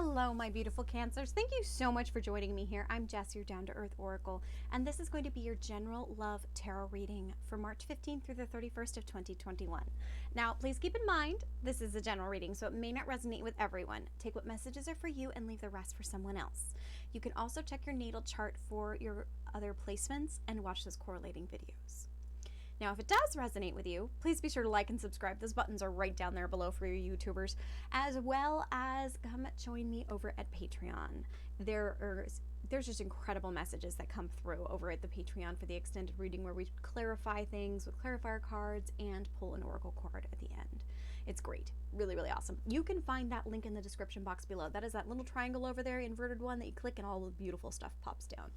Hello, my beautiful Cancers. Thank you so much for joining me here. I'm Jess, your down-to-earth oracle, and this is going to be your general love tarot reading for March 15th through the 31st of 2021. Now, please keep in mind, this is a general reading, so it may not resonate with everyone. Take what messages are for you and leave the rest for someone else. You can also check your natal chart for your other placements and watch those correlating videos. Now, if it does resonate with you, please be sure to like and subscribe. Those buttons are right down there below for your YouTubers, as well as come join me over at Patreon. There's just incredible messages that come through over at the Patreon for the extended reading, where we clarify things with clarifier cards and pull an oracle card at the end. It's great. Really, really awesome. You can find that link in the description box below. That is that little triangle over there, inverted one, that you click and all the beautiful stuff pops down.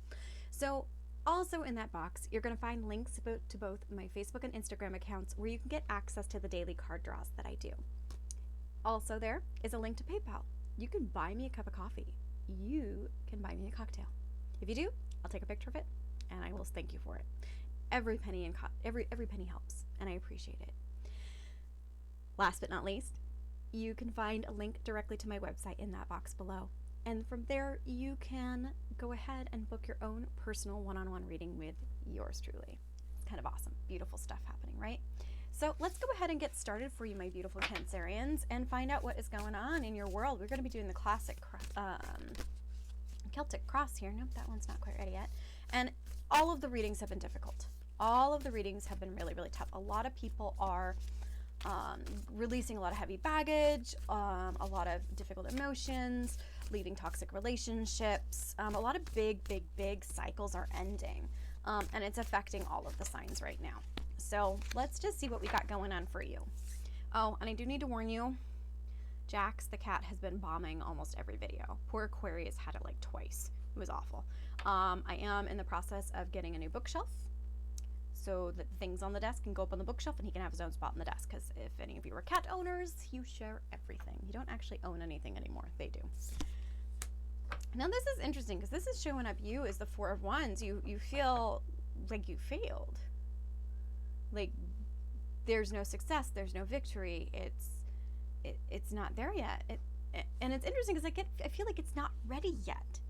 So, also in that box, you're going to find links to both my Facebook and Instagram accounts where you can get access to the daily card draws that I do. Also there is a link to PayPal. You can buy me a cup of coffee. You can buy me a cocktail. If you do, I'll take a picture of it and I will thank you for it. Every penny every penny helps, and I appreciate it. Last but not least, you can find a link directly to my website in that box below. And from there, you can go ahead and book your own personal one-on-one reading with yours truly. It's kind of awesome. Beautiful stuff happening, right? So let's go ahead and get started for you, my beautiful Cancerians, and find out what is going on in your world. We're going to be doing the classic Celtic cross here. Nope, that one's not quite ready yet. And all of the readings have been difficult. All of the readings have been really, really tough. A lot of people are releasing a lot of heavy baggage, a lot of difficult emotions, leaving toxic relationships. A lot of big cycles are ending, and it's affecting all of the signs right now. So let's just see what we got going on for you. Oh, and I do need to warn you, Jax the cat has been bombing almost every video. Poor Aquarius had it like twice. It was awful. I am in the process of getting a new bookshelf, so that things on the desk can go up on the bookshelf and he can have his own spot on the desk. Because if any of you are cat owners, you share everything. You don't actually own anything anymore. They do. Now this is interesting because this is showing up you as the Four of Wands. You feel like you failed. Like there's no success. There's no victory. It's not there yet. And it's interesting because I feel like it's not ready yet.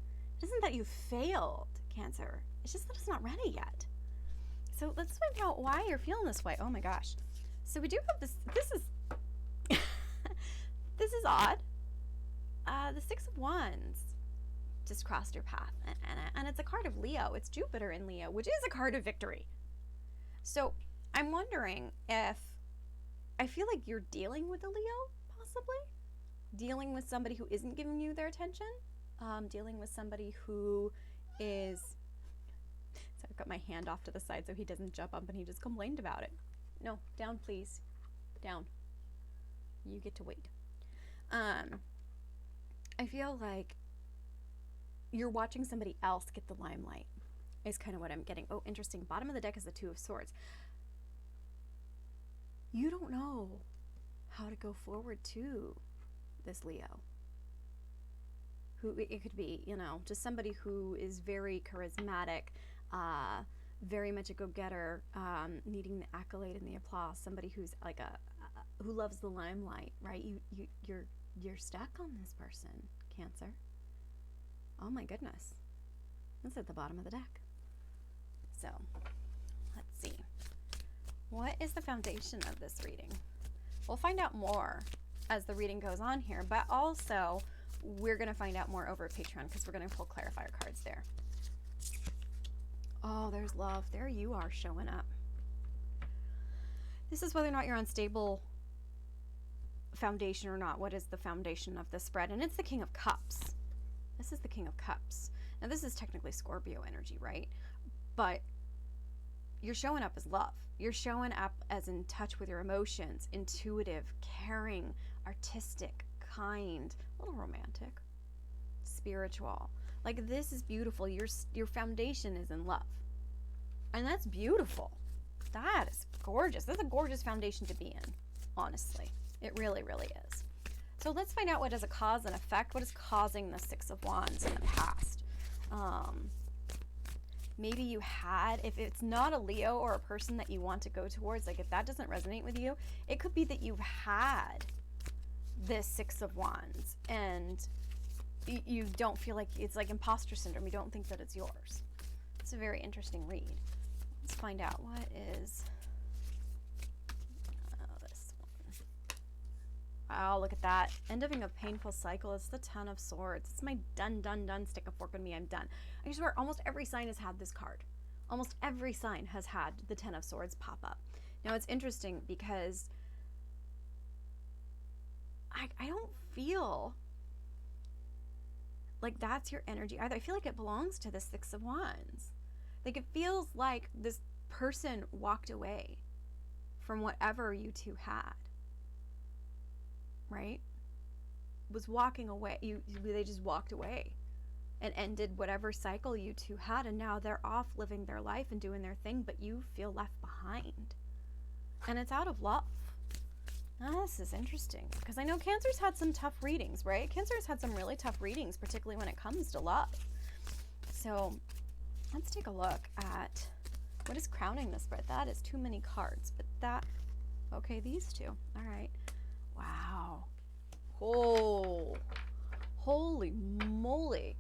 It isn't that you failed, Cancer. It's just that it's not ready yet. So let's find out why you're feeling this way. Oh my gosh. So we do have this. This is this is odd. The Six of Wands just crossed your path, and it's a card of Leo. It's Jupiter in Leo, which is a card of victory. So I'm wondering if I feel like you're dealing with a Leo, possibly dealing with somebody who isn't giving you their attention, dealing with somebody who is. So I've got my hand off to the side so he doesn't jump up and he just complained about it. No, down please. Down. You get to wait. I feel like you're watching somebody else get the limelight is kind of what I'm getting. Oh, interesting. Bottom of the deck is the Two of Swords. You don't know how to go forward to this Leo. Who it could be, just somebody who is very charismatic, very much a go-getter, needing the accolade and the applause. Somebody who's like who loves the limelight, right? You're stuck on this person, Cancer. Oh my goodness, that's at the bottom of the deck. So let's see, what is the foundation of this reading? We'll find out more as the reading goes on here, but also we're going to find out more over at Patreon because we're going to pull clarifier cards there. Oh, there's love. There you are showing up. This is whether or not you're on stable foundation or not. What is the foundation of this spread? And it's the King of Cups. This is the King of Cups. Now, this is technically Scorpio energy, right? But you're showing up as love. You're showing up as in touch with your emotions, intuitive, caring, artistic, kind, a little romantic, spiritual. Like, this is beautiful. Your foundation is in love, and that's beautiful. That is gorgeous. That's a gorgeous foundation to be in, honestly. It really, really is. So let's find out what is a cause and effect. What is causing the Six of Wands in the past? Maybe you had, if it's not a Leo or a person that you want to go towards, like if that doesn't resonate with you, it could be that you've had this Six of Wands and you don't feel like it's like imposter syndrome. You don't think that it's yours. It's a very interesting read. Let's find out what is this one. Wow, look at that. Ending a painful cycle. It's the Ten of Swords. It's my done, stick a fork in me, I'm done. I swear almost every sign has had this card. Almost every sign has had the Ten of Swords pop up. Now it's interesting because I don't feel like that's your energy either. I feel like it belongs to the Six of Wands. Like it feels like this person walked away from whatever you two had, right? Was walking away. They just walked away and ended whatever cycle you two had, and now they're off living their life and doing their thing, but you feel left behind. And it's out of love. Now, this is interesting because I know Cancer's had some tough readings, right? Cancer's had some really tough readings, particularly when it comes to love. So let's take a look at what is crowning this spread. That is too many cards, but that, okay, these two. All right. Wow. Oh, holy moly.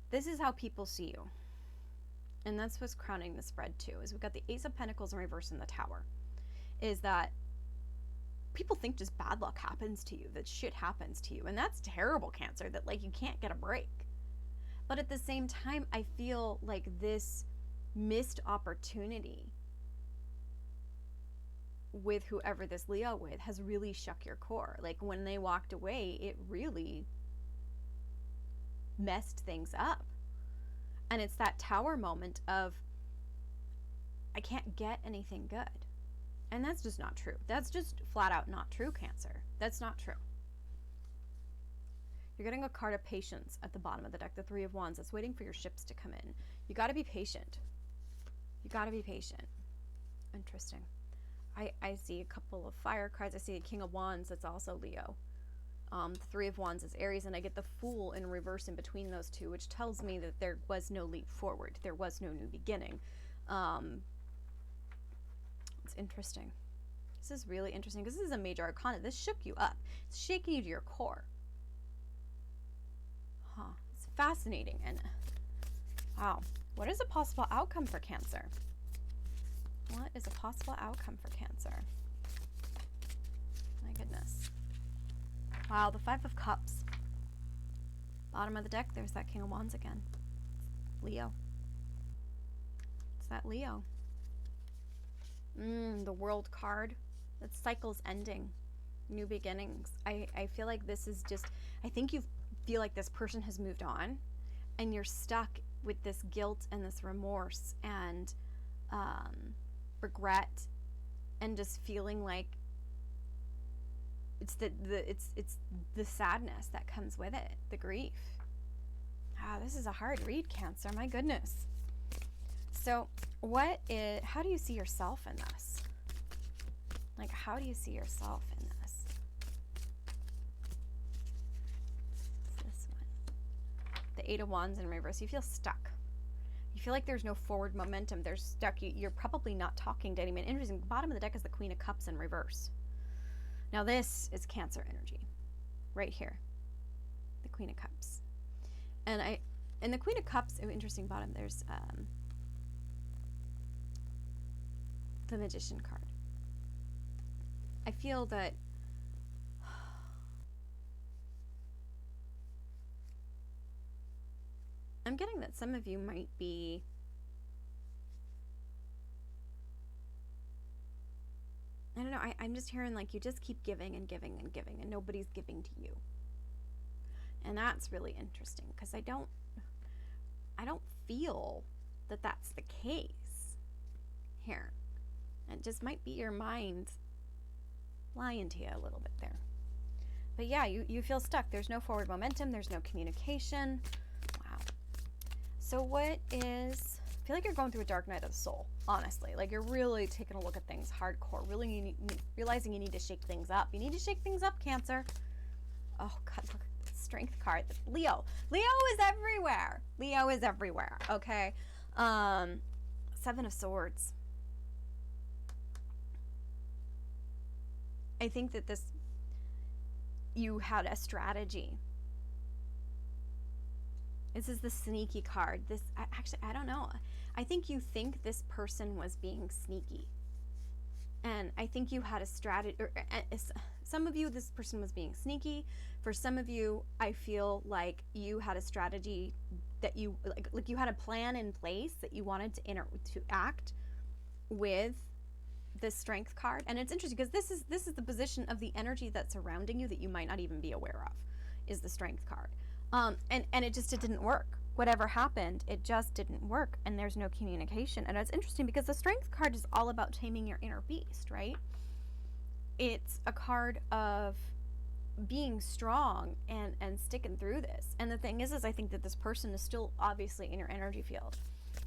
This is how people see you. And that's what's crowning the spread too, is we've got the Ace of Pentacles in reverse in the Tower. Is that people think just bad luck happens to you, that shit happens to you. And that's terrible, Cancer, that like you can't get a break. But at the same time, I feel like this missed opportunity with whoever this Leo with has really shook your core. Like when they walked away, it really messed things up. And it's that Tower moment of, I can't get anything good. And that's just not true. That's just flat out not true, Cancer. That's not true. You're getting a card of patience at the bottom of the deck, the Three of Wands. It's waiting for your ships to come in. You got to be patient. You got to be patient. Interesting. I see a couple of fire cards. I see a King of Wands that's also Leo. The Three of Wands is Aries, and I get the Fool in reverse in between those two, which tells me that there was no leap forward. There was no new beginning. It's interesting. This is really interesting because this is a major arcana. This shook you up. It's shaking you to your core. Huh. It's fascinating. And wow. What is a possible outcome for Cancer? What is a possible outcome for Cancer? My goodness. Wow, the Five of Cups. Bottom of the deck, there's that King of Wands again. Leo. It's that Leo. The World card. That cycle's ending. New beginnings. I feel like this is just, I think you feel like this person has moved on and you're stuck with this guilt and this remorse and regret and just feeling like it's it's the sadness that comes with it, the grief. This is a hard read, Cancer. My goodness. So how do you see yourself in this? Like, how do you see yourself in this? It's this one. The Eight of Wands in reverse. You feel stuck. You feel like there's no forward momentum. There's stuck. You're probably not talking to anyone. Interesting. The bottom of the deck is the Queen of Cups in reverse. Now this is Cancer energy. Right here. The Queen of Cups. And in the Queen of Cups, interesting bottom, there's the Magician card. I feel that I'm getting that some of you might be I don't know, I'm just hearing like you just keep giving and giving and giving and nobody's giving to you. And that's really interesting because I don't feel that that's the case here. It just might be your mind lying to you a little bit there. But yeah, you feel stuck. There's no forward momentum. There's no communication. Wow. So what is... I feel like you're going through a dark night of the soul, honestly. Like you're really taking a look at things hardcore. Really realizing you need to shake things up. You need to shake things up, Cancer. Oh, God, look at the Strength card. Leo. Leo is everywhere. Leo is everywhere, okay? Seven of Swords. I think that you had a strategy This is the sneaky card. Actually, I don't know. I think you think this person was being sneaky. And I think you had a strategy, or some of you, this person was being sneaky. For some of you, I feel like you had a strategy that you, like you had a plan in place that you wanted to act with this Strength card. And it's interesting because this is the position of the energy that's surrounding you that you might not even be aware of, is the Strength card. And it didn't work. Whatever happened, it just didn't work, and there's no communication. And it's interesting because the Strength card is all about taming your inner beast, right? It's a card of being strong and sticking through this. And the thing is I think that this person is still obviously in your energy field,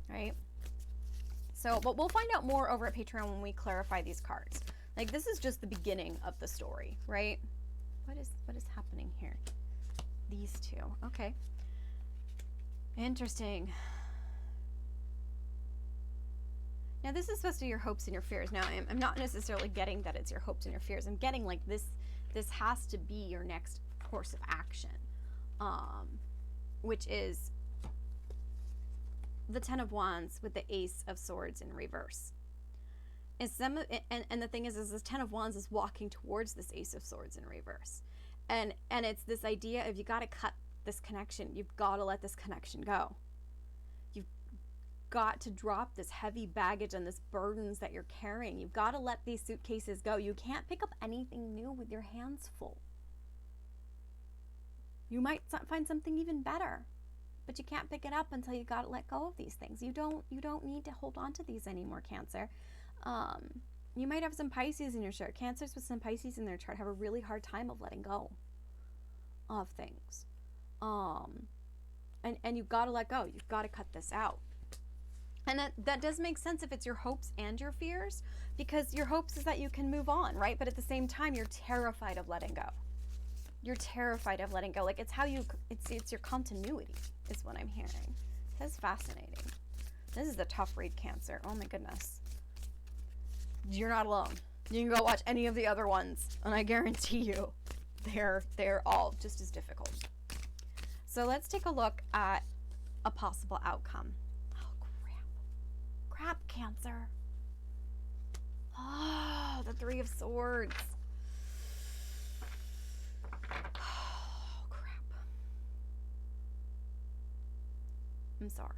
right? So, but we'll find out more over at Patreon when we clarify these cards. Like, this is just the beginning of the story, right? What is happening here? These two. Okay. Interesting. Now, this is supposed to be your hopes and your fears. Now, I'm not necessarily getting that it's your hopes and your fears. I'm getting like this has to be your next course of action, which is the Ten of Wands with the Ace of Swords in reverse. And the thing is this Ten of Wands is walking towards this Ace of Swords in reverse. And it's this idea of you got to cut this connection. You've got to let this connection go. You've got to drop this heavy baggage and this burdens that you're carrying. You've got to let these suitcases go. You can't pick up anything new with your hands full. You might find something even better, but you can't pick it up until you got to let go of these things. You don't need to hold on to these anymore, Cancer. You might have some Pisces in your chart. Cancers with some Pisces in their chart have a really hard time of letting go of things. And you've got to let go. You've got to cut this out. And that does make sense if it's your hopes and your fears, because your hopes is that you can move on, right? But at the same time, you're terrified of letting go. You're terrified of letting go. Like, it's your continuity is what I'm hearing. That's fascinating. This is a tough read, Cancer. Oh my goodness. You're not alone. You can go watch any of the other ones, and I guarantee you they're all just as difficult. So let's take a look at a possible outcome. Oh, crap, Cancer. Oh, the Three of Swords. Oh, crap. I'm sorry.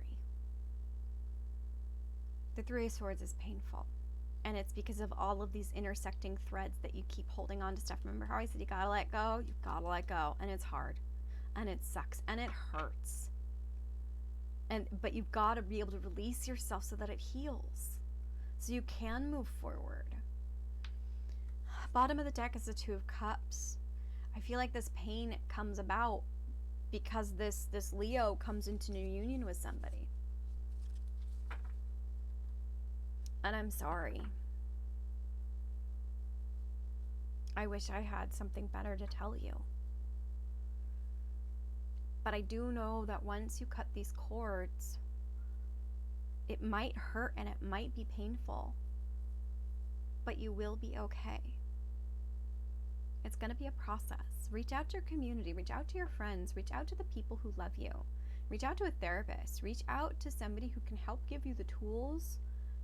The Three of Swords is painful. And it's because of all of these intersecting threads that you keep holding on to stuff. Remember how I said you gotta let go? You've gotta let go. And it's hard. And it sucks. And it hurts. But you've gotta be able to release yourself so that it heals. So you can move forward. Bottom of the deck is the Two of Cups. I feel like this pain comes about because this Leo comes into new union with somebody. And I'm sorry. I wish I had something better to tell you. But I do know that once you cut these cords, it might hurt and it might be painful, but you will be okay. It's going to be a process. Reach out to your community, reach out to your friends, reach out to the people who love you, reach out to a therapist, reach out to somebody who can help give you the tools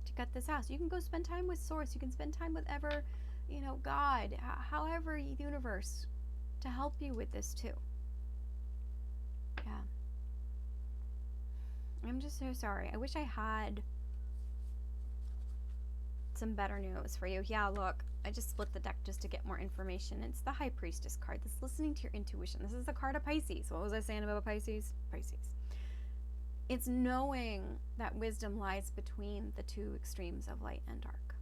to cut this out. So you can go spend time with Source, you can spend time with God, however, universe, to help you with this too. Yeah. I'm just so sorry. I wish I had some better news for you. Yeah, look, I just split the deck just to get more information. It's the High Priestess card. This listening to your intuition. This is the card of Pisces. What was I saying about Pisces? Pisces. It's knowing that wisdom lies between the two extremes of light and dark.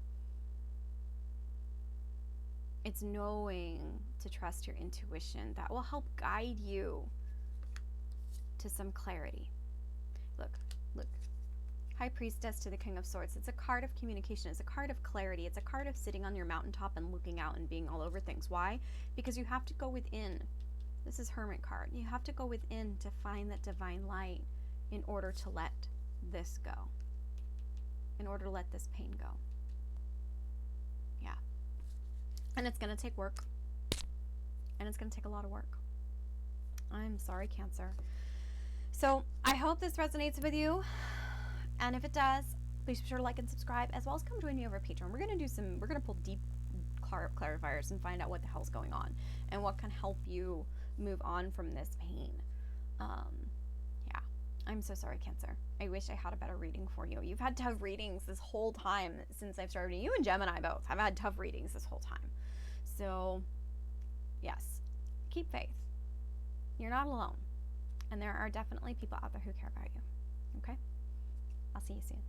It's knowing to trust your intuition that will help guide you to some clarity. Look. High Priestess to the King of Swords. It's a card of communication. It's a card of clarity. It's a card of sitting on your mountaintop and looking out and being all over things. Why? Because you have to go within. This is Hermit card. You have to go within to find that divine light in order to let this go. In order to let this pain go. Yeah. And it's going to take work. And it's going to take a lot of work. I'm sorry, Cancer. So I hope this resonates with you. And if it does, please be sure to like and subscribe, as well as come join me over at Patreon. We're going to pull deep clarifiers and find out what the hell's going on and what can help you move on from this pain. Yeah, I'm so sorry, Cancer. I wish I had a better reading for you. You've had tough readings this whole time since I've started. You and Gemini both have had tough readings this whole time. So, yes, keep faith. You're not alone. And there are definitely people out there who care about you. Okay? I'll see you soon.